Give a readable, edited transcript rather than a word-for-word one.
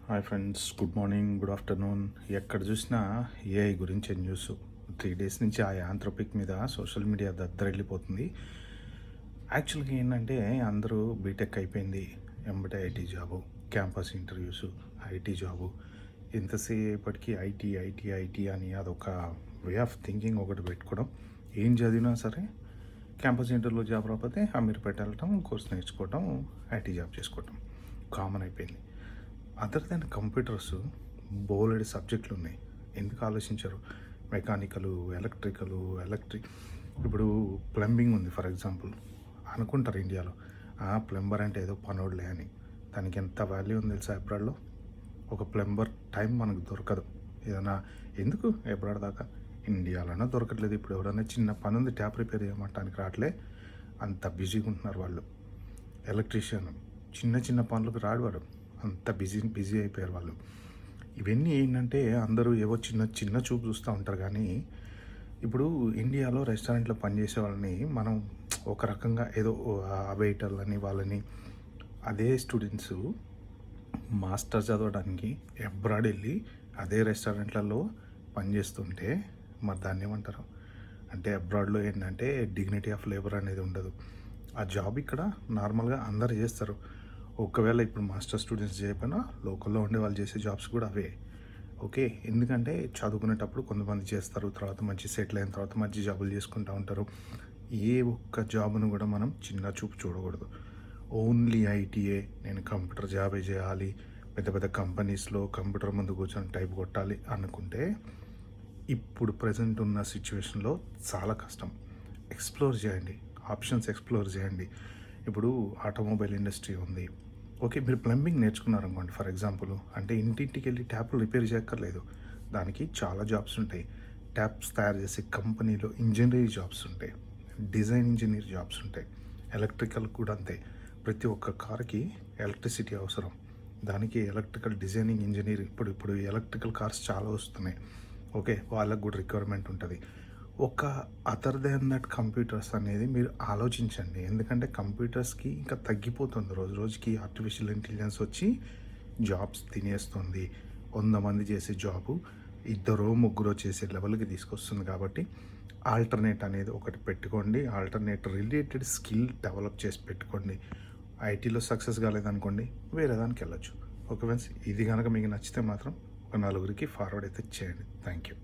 Hi friends, good morning, good afternoon. ఎక్కడ చూసినా AI గురించి న్యూస్. 3 డేస్ నుంచి ఆ యాంథ్రోపిక్ మీద సోషల్ మీడియా దద్దరిల్లిపోతుంది. యాక్చువల్గా ఏంటంటే అందరూ బీటెక్ అయిపోయింది, ఎంబటే IT job, campus interviews, IT job. ఎంతసేపటికి ఐటీ ఐటీ ఐటీ అని అదొక వే ఆఫ్ థింకింగ్ ఒకటి పెట్టుకోవడం. ఏం చదివినా సరే క్యాంపస్ ఇంటర్వ్యూలో జాబ్ రాకపోతే అమీర్పేట వెళ్ళటం, కోర్స్ నేర్చుకోవటం, ఐటీ జాబ్ చేసుకోవటం కామన్ అయిపోయింది. అదర్ దెన్ కంప్యూటర్స్ బోలెడు సబ్జెక్టులు ఉన్నాయి. ఎందుకు ఆలోచించరు? Mechanical, electric. ఇప్పుడు ప్లంబింగ్ ఉంది ఫర్ ఎగ్జాంపుల్. అనుకుంటారు ఇండియాలో ప్లంబర్ అంటే ఏదో పనోడ్లే అని. దానికి ఎంత వాల్యూ ఉంది తెలుసా అబ్రాడ్లో? ఒక ప్లంబర్ టైం మనకు దొరకదు. ఏదైనా ఎందుకు అబ్రాడ్ దాకా, ఇండియాలోనే దొరకట్లేదు. ఇప్పుడు ఎవరైనా చిన్న పని ఉంది, ట్యాప్ రిపేర్ చేయమంటానికి రావట్లే, అంత బిజీగా ఉంటున్నారు వాళ్ళు. ఎలక్ట్రీషియన్ చిన్న చిన్న పనులకు రాడు, అంత బిజీ అయిపోయారు వాళ్ళు. ఇవన్నీ ఏంటంటే అందరూ ఏవో చిన్న చూపు చూస్తూ ఉంటారు. కానీ ఇప్పుడు ఇండియాలో రెస్టారెంట్లో పనిచేసే వాళ్ళని మనం ఒక రకంగా ఏదో వెయిటర్లని వాళ్ళని, అదే స్టూడెంట్స్ మాస్టర్ చదవడానికి అబ్రాడ్ వెళ్ళి అదే రెస్టారెంట్లలో పనిచేస్తుంటే మరి దాన్ని ఏమంటారు? అంటే అబ్రాడ్లో ఏంటంటే డిగ్నిటీ ఆఫ్ లేబర్ అనేది ఉండదు. ఆ జాబ్ ఇక్కడ నార్మల్గా అందరు చేస్తారు. ఒకవేళ ఇప్పుడు మాస్టర్ స్టూడెంట్స్ చేయకపోయినా లోకల్లో ఉండే వాళ్ళు చేసే జాబ్స్ కూడా అవే. ఓకే, ఎందుకంటే చదువుకునేటప్పుడు కొంతమంది చేస్తారు, తర్వాత మంచి సెటిల్ అయిన తర్వాత మంచి జాబులు చేసుకుంటూ ఉంటారు. ఏ ఒక్క జాబ్ను కూడా మనం చిన్న చూపు చూడకూడదు. ఓన్లీ ఐటీఏ, నేను కంప్యూటర్ జాబే చేయాలి, పెద్ద పెద్ద కంపెనీస్లో కంప్యూటర్ ముందు కూర్చొని టైప్ కొట్టాలి అనుకుంటే ఇప్పుడు ప్రజెంట్ ఉన్న సిచ్యువేషన్లో చాలా కష్టం. ఎక్స్ప్లోర్ చేయండి, ఆప్షన్స్ ఎక్స్ప్లోర్ చేయండి. ఇప్పుడు ఆటోమొబైల్ ఇండస్ట్రీ ఉంది. ఓకే, మీరు ప్లంబింగ్ నేర్చుకున్నారనుకోండి ఫర్ ఎగ్జాంపుల్, అంటే ఇంటింటికి వెళ్ళి ట్యాప్లు రిపేర్ చేయక్కర్లేదు. దానికి చాలా జాబ్స్ ఉంటాయి. ట్యాప్స్ తయారు చేసే కంపెనీలో ఇంజనీరింగ్ జాబ్స్ ఉంటాయి, డిజైన్ ఇంజనీర్ జాబ్స్ ఉంటాయి. ఎలక్ట్రికల్ కూడా అంతే. ప్రతి ఒక్క కార్కి ఎలక్ట్రిసిటీ అవసరం, దానికి ఎలక్ట్రికల్ డిజైనింగ్ ఇంజనీర్. ఇప్పుడు ఎలక్ట్రికల్ కార్స్ చాలా వస్తున్నాయి. ఓకే, వాళ్ళకు కూడా రిక్వైర్మెంట్ ఉంటుంది. ఒక అదర్ దాన్ దట్ కంప్యూటర్స్ అనేది మీరు ఆలోచించండి. ఎందుకంటే కంప్యూటర్స్కి ఇంకా తగ్గిపోతుంది, రోజు రోజుకి ఆర్టిఫిషియల్ ఇంటెలిజెన్స్ వచ్చి జాబ్స్ తినేస్తుంది. 100 మంది చేసే జాబు 2-3 చేసే లెవెల్కి తీసుకొస్తుంది. కాబట్టి ఆల్టర్నేట్ అనేది ఒకటి పెట్టుకోండి, ఆల్టర్నేట్ రిలేటెడ్ స్కిల్ డెవలప్ చేసి పెట్టుకోండి. ఐటీలో సక్సెస్ కాలేదనుకోండి, వేరే దానికి వెళ్ళొచ్చు. ఓకే ఫ్రెండ్స్, ఇది కనుక మీకు నచ్చితే మాత్రం ఒక 4 ఫార్వర్డ్ అయితే చేయండి. Thank you.